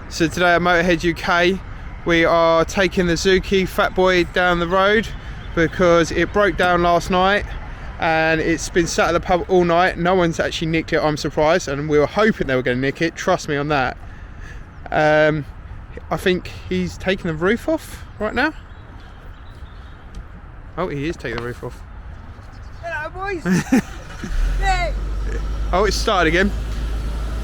So today at Motorhead UK we are taking the Suzuki Fatboy down the road because it broke down last night and it's been sat at the pub all night. No one's actually nicked it, I'm surprised, and we were hoping they were going to nick it, trust me on that. I think he's taking the roof off right now. Oh, he is taking the roof off. Hello boys! Yeah. Oh, it's started again.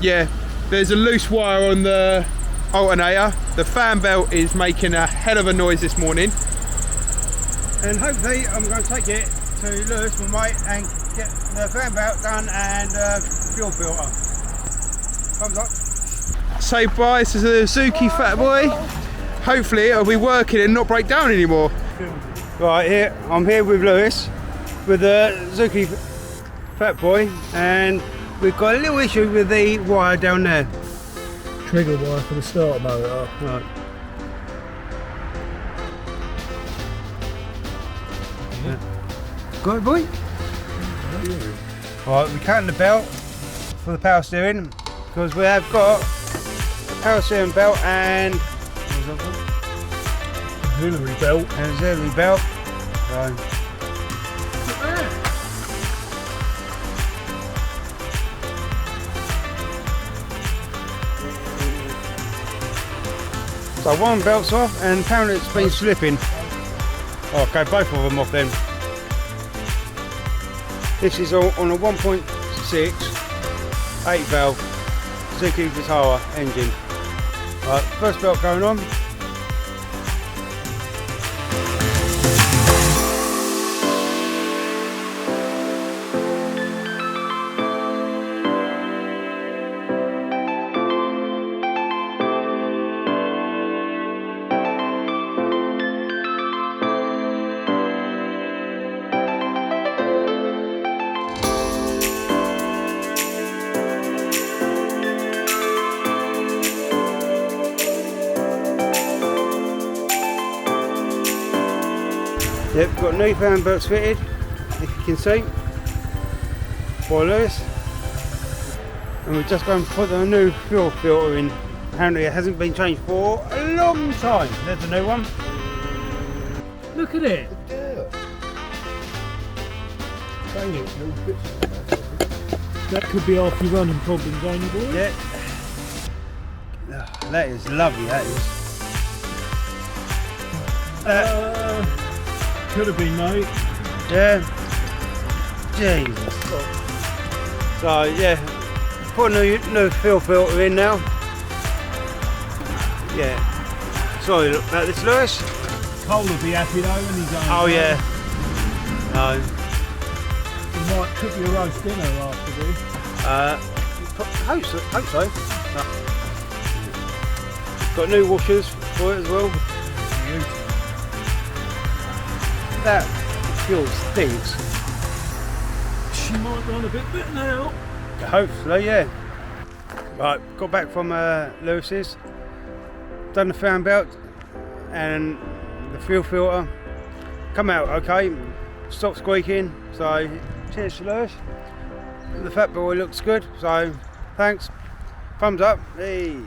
Yeah, there's a loose wire on the alternator. The fan belt is making a hell of a noise this morning. And hopefully I'm going to take it to Lewis, my mate, and get the fan belt done and fuel filter. Thumbs up. Say bye to the Suzuki Fatboy. Hopefully it'll be working and not break down anymore. Right, here I'm here with Lewis with the Suzuki Fatboy, and we've got a little issue with the wire down there. Trigger wire for the starter motor. Right. Yeah. Got it, boy? Right, we're cutting the belt for the power steering because we have got a power steering belt and Auxiliary belt. an auxiliary belt. So, so one belt's off and apparently it's been slipping. Okay, both of them off then. This is on a 1.6 8 valve Suzuki Vitara engine. Right, first belt going on. Yep, got new fan belts fitted, if you can see, by Lewis. And we're just going to put the new fuel filter in. Apparently it hasn't been changed for a long time. There's a new one. Look at it. Dang it, little bits. That could be half your running problems, ain't it, boy? Yeah. Oh, that is lovely, that is. Could have been, mate. Yeah. Jesus. So yeah, put a new fuel filter in now. Yeah. Sorry about this, Lewis. Cole will be happy though when he's home. Oh yeah. No. He might cook you a roast dinner after this. Hope so. No. Got new washers for it as well. That fuel stinks. She might run a bit better now. Hopefully, yeah. Right, got back from Lewis's, done the fan belt and the fuel filter. Come out okay, stopped squeaking. So, cheers to Lewis. The Fatboy looks good, so thanks. Thumbs up. Hey.